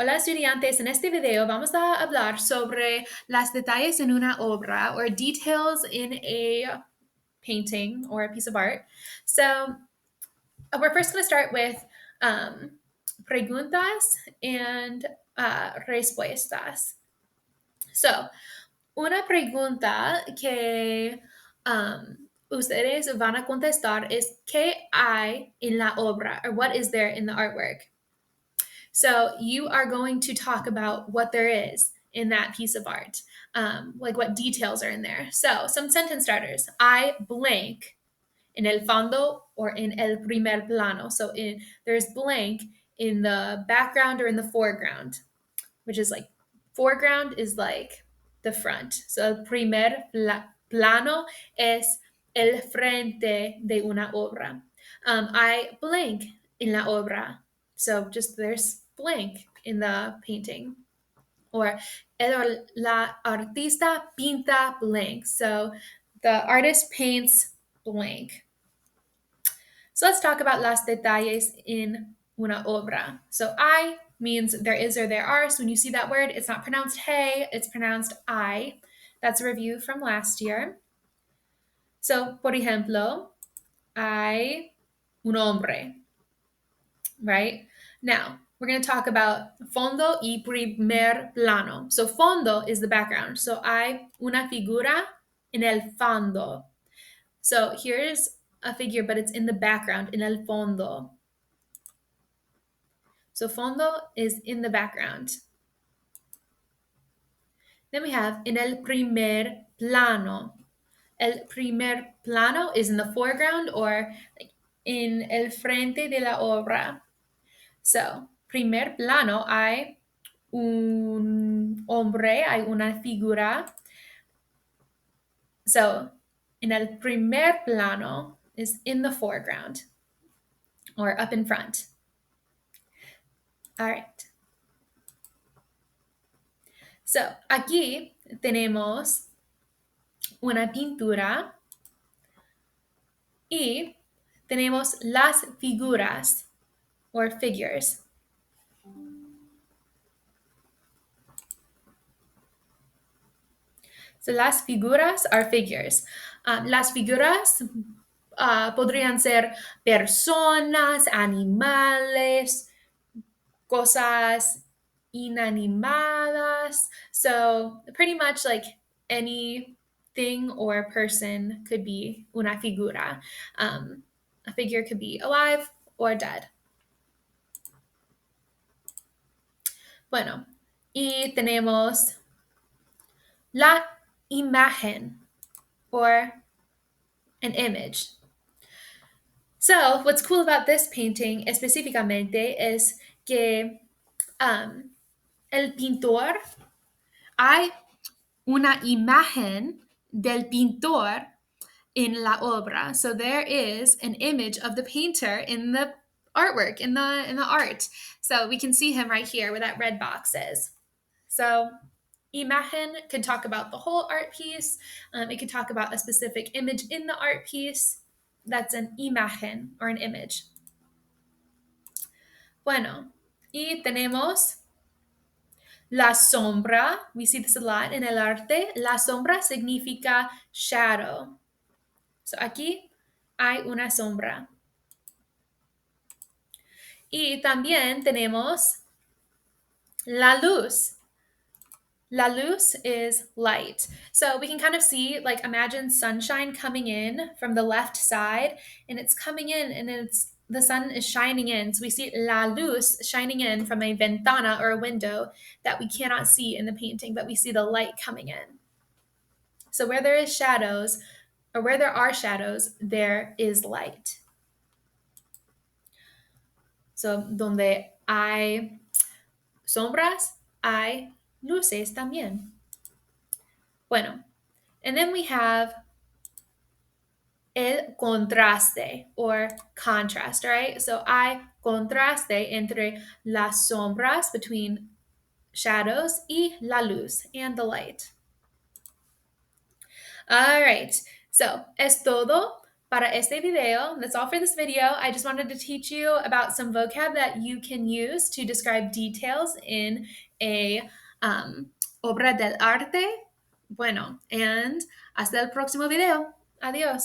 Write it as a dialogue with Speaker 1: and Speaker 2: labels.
Speaker 1: Hola estudiantes, en este video vamos a hablar sobre las detalles en una obra or details in a painting or a piece of art. So we're first going to start with preguntas and respuestas. So, una pregunta que ustedes van a contestar es ¿qué hay en la obra? Or what is there in the artwork? So you are going to talk about what there is in that piece of art, like what details are in there. So some sentence starters. I blank en el fondo or in el primer plano. So there's blank in the background or in the foreground, which is like foreground is like the front. So el primer plano es el frente de una obra. I blank en la obra. So just there's blank in the painting. Or la artista pinta blank. So the artist paints blank. So let's talk about las detalles in una obra. So I means there is or there are. So when you see that word, it's not pronounced hey, it's pronounced I. That's a review from last year. So, por ejemplo, hay un hombre, right? Now, we're going to talk about fondo y primer plano. So, fondo is the background. So, hay una figura en el fondo. So, here's a figure, but it's in the background, en el fondo. So fondo is in the background. Then we have en el primer plano. El primer plano is in the foreground or like in el frente de la obra. So, primer plano hay un hombre, hay una figura. So, en el primer plano is in the foreground or up in front. All right. So, aquí tenemos una pintura y tenemos las figuras or figures. So las figuras are figures. Las figuras podrían ser personas, animales, cosas inanimadas. So pretty much like any thing or person could be una figura. A figure could be alive or dead. Bueno, y tenemos la imagen or an image. So, what's cool about this painting específicamente es que el pintor, hay una imagen del pintor in la obra. So there is an image of the painter in the artwork, in the art. So we can see him right here where that red box is. So imagen could talk about the whole art piece. It could talk about a specific image in the art piece. That's an imagen or an image. Bueno, y tenemos la sombra. We see this a lot in el arte. La sombra significa shadow. So aquí hay una sombra. Y también tenemos la luz. La luz is light. So we can kind of see, like, imagine sunshine coming in from the left side, and it's coming in, and the sun is shining in. So we see la luz shining in from a ventana or a window that we cannot see in the painting, but we see the light coming in. So where there is shadows, or where there are shadows, there is light. So donde hay sombras, hay luces también. Bueno, and then we have el contraste or contrast, right? So hay contraste entre las sombras, between shadows, y la luz, and the light. All right, so es todo para este video. That's all for this video. I just wanted to teach you about some vocab that you can use to describe details in a obra del arte. Bueno, and hasta el próximo video. Adiós.